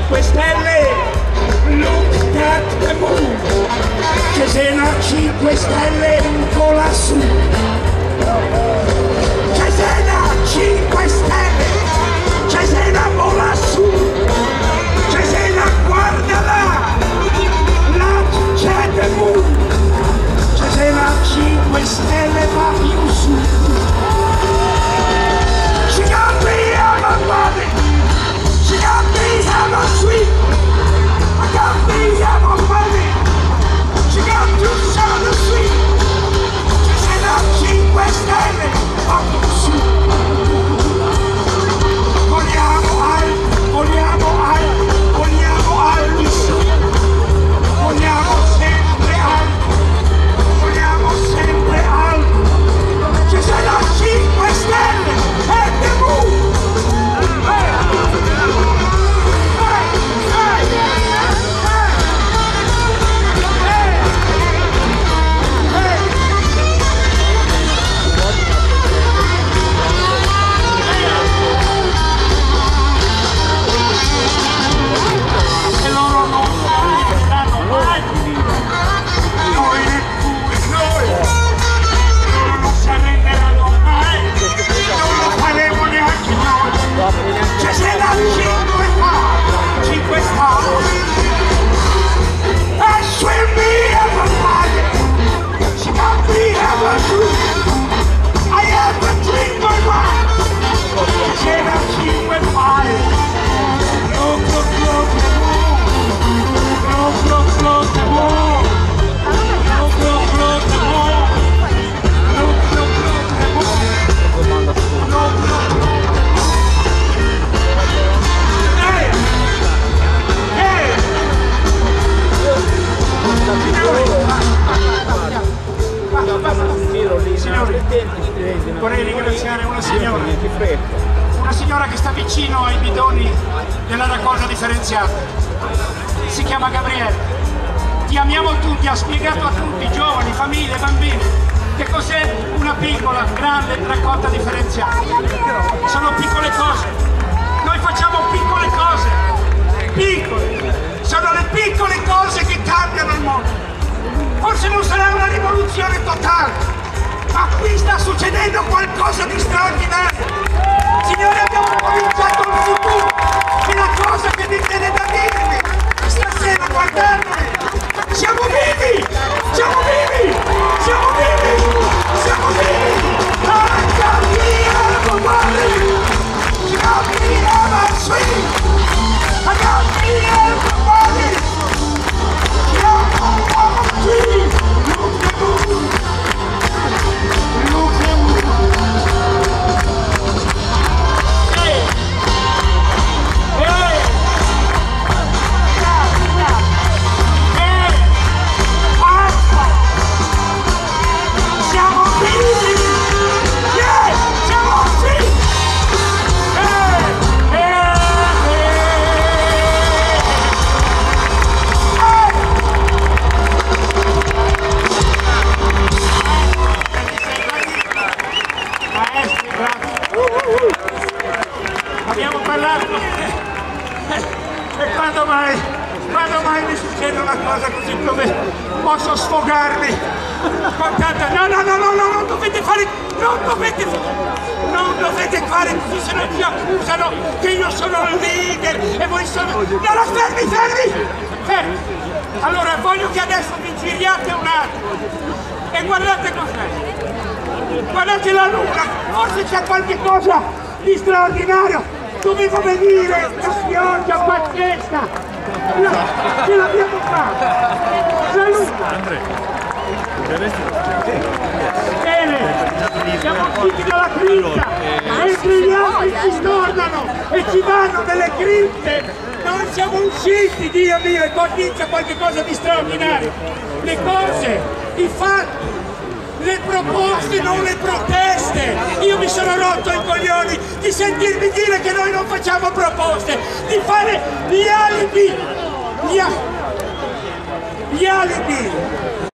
5 Stelle, look at the moon. Cesena 5 Stelle, vola su. Cesena 5 Stelle, Cesena vola su. Cesena guardala, là c'è the moon. Cesena 5 Stelle va più su. She got me out of money. She got me out of sweet. I got me out of money. She got to sell the sweet. Cesena 5 Stelle va più su. Vogliamo al, vogliamo al, vogliamo al di su. Vogliamo sempre al. Vogliamo sempre alto. Ci sarà 5 Stelle e the moon. E loro non saranno mai. Noi neppure noi. Non si arrenderanno mai, non lo faremo neanche noi. C'è sarà 5 fa, 5 stati. E swim me everybody, she got me ever true. I have a dream my mind. C'è sarà 5 fare. Look, look, look, the moon. Look, look, look, the moon. Look, look, look, the moon. Signori, vorrei ringraziare una signora che sta vicino ai bidoni della raccolta differenziata. Si chiama Gabriele. Ti amiamo tutti, ha spiegato a tutti, giovani, famiglie, bambini, che cos'è una piccola, grande raccolta differenziata. Sono piccole cose. Noi facciamo piccole cose. Piccole. Sono le piccole cose che cambiano il mondo. Forse non sarà una rivoluzione totale, ma qui sta succedendo qualcosa di straordinario. Signori, abbiamo cominciato il futuro. È la cosa che mi viene da dirvi stasera guardandomi. Siamo vivi! Siamo vivi! Siamo vivi! Siamo vivi! I got me out of money. She got me out of sweet. I got me out of money. She got me out of sweet. Look at the moon. Look at the moon. Hey! Hey! Siamo vivi! Yeah! Siamo vivi! Maestri, grazie! Abbiamo parlato e quando mai mi succede una cosa così dove posso sfogarmi con tanta... No, non dovete fare così, se no ci accusano che io sono il leader e voi sono... No, fermi! Allora voglio che adesso vi giriate un attimo e guardate cos'è. Guardate la luna, forse c'è qualche cosa di straordinario. Dovevo venire, la pioggia pazzesca. No, ce l'abbiamo fatta. La luna. Bene, siamo usciti dalla cripta, mentre gli altri ci tornano e ci danno delle cripte. Noi siamo usciti, Dio mio, e poi vince qualche cosa di straordinario. Le cose, i fatti, le proposte, non le proteste. Io mi sono rotto i coglioni di sentirmi dire che noi non facciamo proposte, di fare gli alibi. Gli alibi